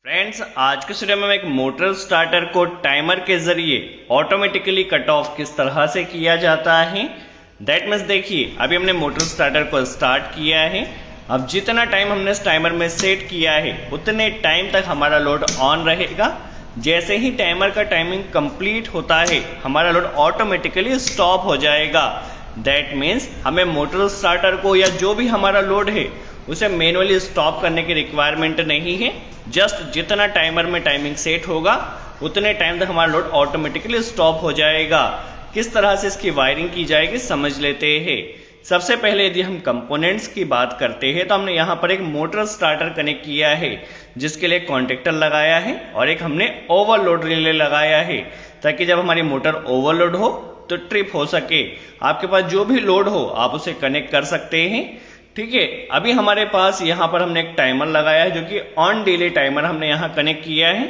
Friends, आज के video में हम एक मोटर स्टार्टर को टाइमर के जरिए ऑटोमेटिकली कट ऑफ किस तरह से किया जाता है। दैट मीन्स देखिए, अभी हमने मोटर स्टार्टर को स्टार्ट किया है। अब जितना टाइम हमने इस टाइमर में सेट किया है उतने टाइम तक हमारा लोड ऑन रहेगा। जैसे ही टाइमर का टाइमिंग कंप्लीट होता है हमारा लोड ऑटोमेटिकली स्टॉप हो जाएगा। दैट मीन्स हमें मोटर स्टार्टर को या जो भी हमारा लोड है उसे मैनुअली स्टॉप करने की रिक्वायरमेंट नहीं है। जस्ट जितना टाइमर में टाइमिंग सेट होगा उतने टाइम तक हमारा लोड ऑटोमेटिकली स्टॉप हो जाएगा। किस तरह से इसकी वायरिंग की जाएगी समझ लेते हैं। सबसे पहले यदि हम कंपोनेंट्स की बात करते हैं तो हमने यहाँ पर एक मोटर स्टार्टर कनेक्ट किया है जिसके लिए कॉन्टेक्टर लगाया है और एक हमने ओवरलोड रिले लगाया है ताकि जब हमारी मोटर ओवरलोड हो तो ट्रिप हो सके। आपके पास जो भी लोड हो आप उसे कनेक्ट कर सकते हैं। ठीक है, अभी हमारे पास यहाँ पर हमने एक टाइमर लगाया है जो कि ऑन डिले टाइमर हमने यहाँ कनेक्ट किया है।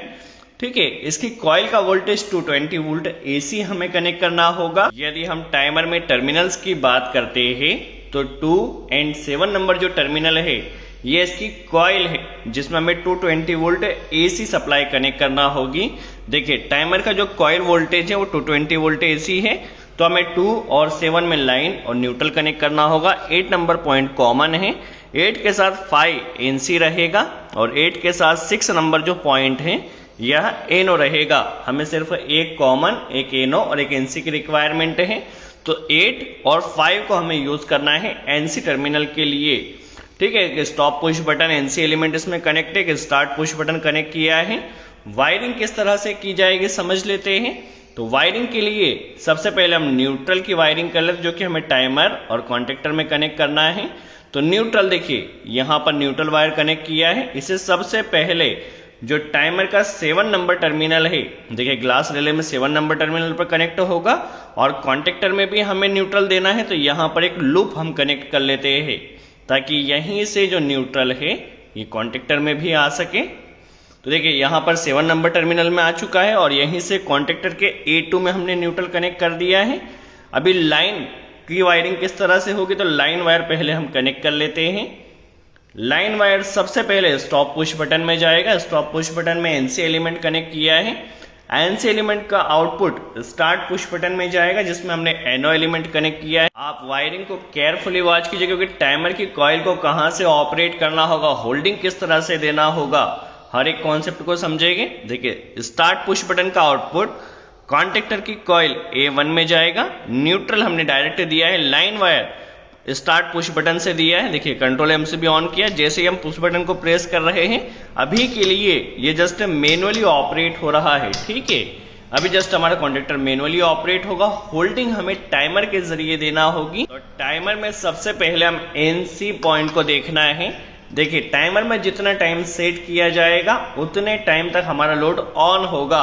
ठीक है, इसकी कॉइल का वोल्टेज 220 वोल्ट एसी हमें कनेक्ट करना होगा। यदि हम टाइमर में टर्मिनल्स की बात करते हैं तो 2 और 7 नंबर जो टर्मिनल है ये इसकी कॉइल है जिसमें हमें 220 वोल्ट एसी सप्लाई कनेक्ट करना होगी। देखिए, टाइमर का जो कॉइल वोल्टेज है वो 220 वोल्ट एसी है, तो हमें 2 और 7 में लाइन और न्यूट्रल कनेक्ट करना होगा। 8 नंबर पॉइंट कॉमन है, 8 के साथ 5 एनसी रहेगा और 8 के साथ 6 नंबर जो पॉइंट है यह एनओ रहेगा। हमें सिर्फ एक कॉमन, एक एनओ और एक एनसी की रिक्वायरमेंट है, तो 8 और 5 को हमें यूज करना है एनसी टर्मिनल के लिए। ठीक है, stop push button NC element इसमें कनेक्ट है, स्टार्ट पुश बटन कनेक्ट किया है। वायरिंग किस तरह से की जाएगी समझ लेते हैं। तो वायरिंग के लिए सबसे पहले हम न्यूट्रल की वायरिंग कर लेते जो कि हमें टाइमर और कॉन्टेक्टर में कनेक्ट करना है। तो न्यूट्रल देखिए, यहाँ पर न्यूट्रल वायर कनेक्ट किया है। इसे सबसे पहले जो टाइमर का 7 नंबर टर्मिनल है, देखिए ग्लास रिले में 7 नंबर टर्मिनल पर कनेक्ट होगा और कॉन्टेक्टर में भी हमें न्यूट्रल देना है। तो यहाँ पर एक लूप हम कनेक्ट कर लेते हैं ताकि यहीं से जो न्यूट्रल है ये कॉन्टेक्टर में भी आ सके। तो देखिए, यहाँ पर 7 नंबर टर्मिनल में आ चुका है और यहीं से कॉन्टेक्टर के A2 में हमने न्यूट्रल कनेक्ट कर दिया है। अभी लाइन की वायरिंग किस तरह से होगी, तो लाइन वायर पहले हम कनेक्ट कर लेते हैं। लाइन वायर सबसे पहले स्टॉप पुश बटन में जाएगा। स्टॉप पुश बटन में एनसी एलिमेंट कनेक्ट किया है। एनसी एलिमेंट का आउटपुट स्टार्ट पुश बटन में जाएगा जिसमें हमने एनओ एलिमेंट कनेक्ट किया है। आप वायरिंग को केयरफुली वॉच कीजिए क्योंकि टाइमर की कॉइल को कहां से ऑपरेट करना होगा, होल्डिंग किस तरह से देना होगा, हर एक कॉन्सेप्ट को समझेंगे। देखिए, स्टार्ट पुश बटन का आउटपुट कॉन्टेक्टर की कॉइल A1 में जाएगा। न्यूट्रल हमने डायरेक्ट दिया है, line wire start push button से दिया है। देखिए, कंट्रोल एम से भी ऑन किया। जैसे ही हम पुश बटन को प्रेस कर रहे हैं अभी के लिए ये जस्ट मैनुअली ऑपरेट हो रहा है। ठीक है, अभी जस्ट हमारा कॉन्टेक्टर मैनुअली ऑपरेट होगा। होल्डिंग हमें टाइमर के जरिए देना होगी। तो टाइमर में सबसे पहले हम एनसी पॉइंट को देखना है। देखिए, टाइमर में जितना टाइम सेट किया जाएगा उतने टाइम तक हमारा लोड ऑन होगा।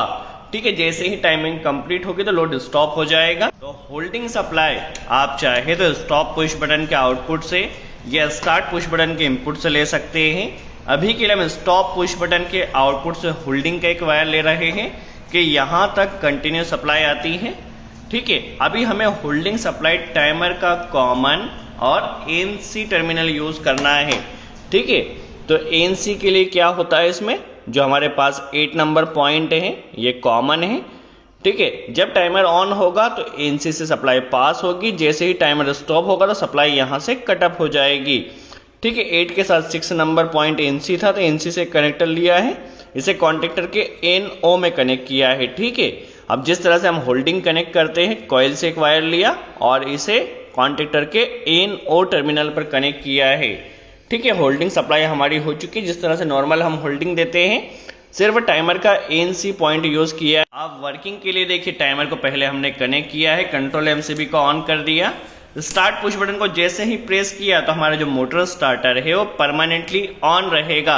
ठीक है, जैसे ही टाइमिंग कंप्लीट होगी तो लोड स्टॉप हो जाएगा। तो होल्डिंग सप्लाई आप चाहे तो स्टॉप पुश बटन के आउटपुट से या स्टार्ट पुश बटन के इनपुट से ले सकते हैं। अभी के लिए हम स्टॉप पुश बटन के आउटपुट से होल्डिंग का एक वायर ले रहे हैं कि यहाँ तक कंटिन्यू सप्लाई आती है। ठीक है, अभी हमें होल्डिंग सप्लाई टाइमर का कॉमन और एनसी टर्मिनल यूज करना है। ठीक है, तो एनसी के लिए क्या होता है, इसमें जो हमारे पास 8 नंबर पॉइंट है ये कॉमन है। ठीक है, जब टाइमर ऑन होगा तो एनसी से सप्लाई पास होगी, जैसे ही टाइमर स्टॉप होगा तो सप्लाई यहाँ से कट ऑफ हो जाएगी। ठीक है, 8 के साथ 6 नंबर पॉइंट एनसी था तो एनसी से कनेक्टर लिया है, इसे कॉन्टेक्टर के एनओ में कनेक्ट किया है। ठीक है, अब जिस तरह से हम होल्डिंग कनेक्ट करते हैं, कॉइल से एक वायर लिया और इसे कॉन्टेक्टर के एनओ टर्मिनल पर कनेक्ट किया है। ठीक है, होल्डिंग सप्लाई हमारी हो चुकी है। जिस तरह से नॉर्मल हम होल्डिंग देते हैं, सिर्फ टाइमर का एनसी पॉइंट यूज किया है। अब वर्किंग के लिए देखिए, टाइमर को पहले हमने कनेक्ट किया है, कंट्रोल एमसीबी को ऑन कर दिया। स्टार्ट पुश बटन को जैसे ही प्रेस किया तो हमारा जो मोटर स्टार्टर है वो परमानेंटली ऑन रहेगा।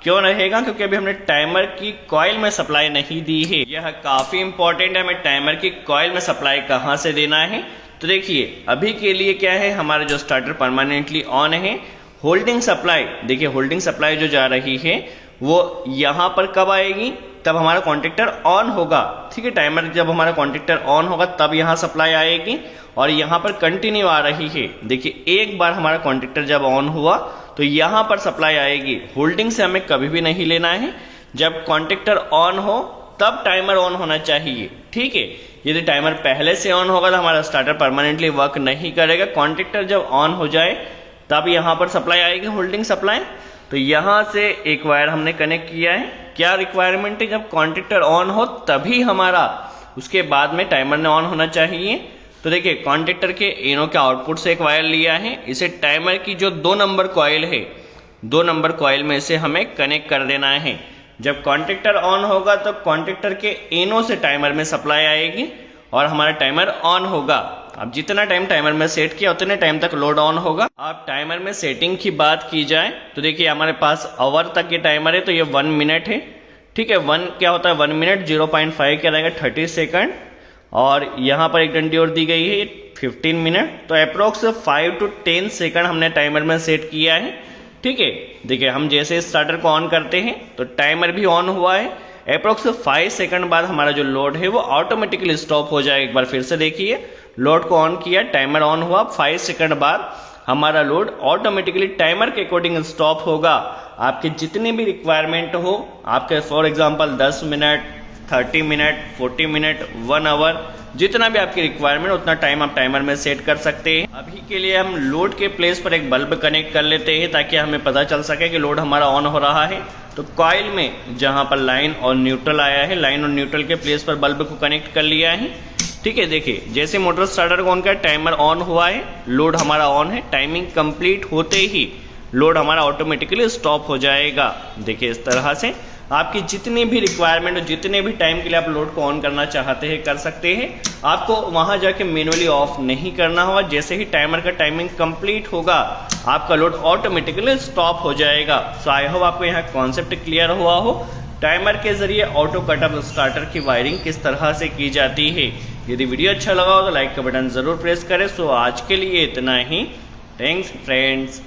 क्यों रहेगा, क्योंकि अभी हमने टाइमर की कॉइल में सप्लाई नहीं दी है। यह काफी इंपॉर्टेंट है, हमें टाइमर की कॉइल में सप्लाई कहां से देना है। तो देखिए, अभी के लिए क्या है, हमारा जो स्टार्टर परमानेंटली ऑन है। होल्डिंग सप्लाई देखिए, होल्डिंग सप्लाई जो जा रही है वो यहां पर कब आएगी, तब हमारा कॉन्टेक्टर ऑन होगा। ठीक है, टाइमर जब हमारा कॉन्टेक्टर ऑन होगा तब यहां सप्लाई आएगी और यहां पर कंटिन्यू आ रही है। देखिए, एक बार हमारा कॉन्टेक्टर जब ऑन हुआ तो यहां पर सप्लाई आएगी। होल्डिंग से हमें कभी भी नहीं लेना है। जब कॉन्टेक्टर ऑन हो तब टाइमर ऑन होना चाहिए, ठीक है। यदि टाइमर पहले से ऑन होगा तो हमारा स्टार्टर परमानेंटली वर्क नहीं करेगा। कॉन्टेक्टर जब ऑन हो जाए तब यहाँ पर सप्लाई आएगी, होल्डिंग सप्लाई। तो यहाँ से एक वायर हमने कनेक्ट किया है। क्या रिक्वायरमेंट है, जब कॉन्टेक्टर ऑन हो तभी हमारा उसके बाद में टाइमर ने ऑन होना चाहिए। तो देखिए कॉन्टेक्टर के इनो के आउटपुट से एक वायर लिया है, इसे टाइमर की जो 2 नंबर कॉइल है, 2 नंबर कॉइल में से हमें कनेक्ट कर देना है। जब कॉन्टेक्टर ऑन होगा तो कॉन्टेक्टर के इनो से टाइमर में सप्लाई आएगी और हमारा टाइमर ऑन होगा। अब जितना टाइम टाइमर में सेट किया उतने टाइम तक लोड ऑन होगा। अब टाइमर में सेटिंग की बात की जाए तो देखिए हमारे पास आवर तक ये टाइमर है, तो ये 1 मिनट है, ठीक है। 1 क्या होता है 1 मिनट, 0.5 क्या रहेगा 30 सेकंड, और यहाँ पर एक डंडी और दी गई है 15 मिनट। तो अप्रोक्स 5 to 10 सेकंड हमने टाइमर में सेट किया है, ठीक है। देखिए हम जैसे स्टार्टर को ऑन करते हैं तो टाइमर भी ऑन हुआ है। अप्रोक्स 5 सेकंड बाद हमारा जो लोड है वो ऑटोमेटिकली स्टॉप हो जाएगा। एक बार फिर से देखिए, लोड को ऑन किया, टाइमर ऑन हुआ, 5 सेकंड बाद हमारा लोड ऑटोमेटिकली टाइमर के अकॉर्डिंग स्टॉप होगा। आपके जितने भी रिक्वायरमेंट हो, आपके for example 10 minute, 30 minute, 40 minute, 1 hour, जितना भी आपकी रिक्वायरमेंट उतना टाइम आप टाइमर में सेट कर सकते हैं। अभी के लिए हम लोड के प्लेस पर एक बल्ब कनेक्ट कर लेते हैं ताकि हमें पता चल सके कि लोड हमारा ऑन हो रहा है। तो कॉइल में जहां पर लाइन और न्यूट्रल आया है, लाइन और न्यूट्रल के प्लेस पर बल्ब को कनेक्ट कर लिया है, ठीक है। देखिए जैसे मोटर स्टार्टर को ऑन कर टाइमर ऑन हुआ है, लोड हमारा ऑन है, टाइमिंग कंप्लीट होते ही लोड हमारा ऑटोमेटिकली स्टॉप हो जाएगा। देखिए इस तरह से आपकी जितनी भी रिक्वायरमेंट हो, जितने भी टाइम के लिए आप लोड को ऑन करना चाहते हैं कर सकते हैं। आपको वहां जाके मैनुअली ऑफ नहीं करना होगा। जैसे ही टाइमर का टाइमिंग कंप्लीट होगा आपका लोड ऑटोमेटिकली स्टॉप हो जाएगा। सो आई होप आपको यहाँ कॉन्सेप्ट क्लियर हुआ हो, टाइमर के जरिए ऑटो कटअप स्टार्टर की वायरिंग किस तरह से की जाती है। यदि वीडियो अच्छा लगा हो तो लाइक का बटन जरूर प्रेस करें। सो आज के लिए इतना ही, थैंक्स फ्रेंड्स।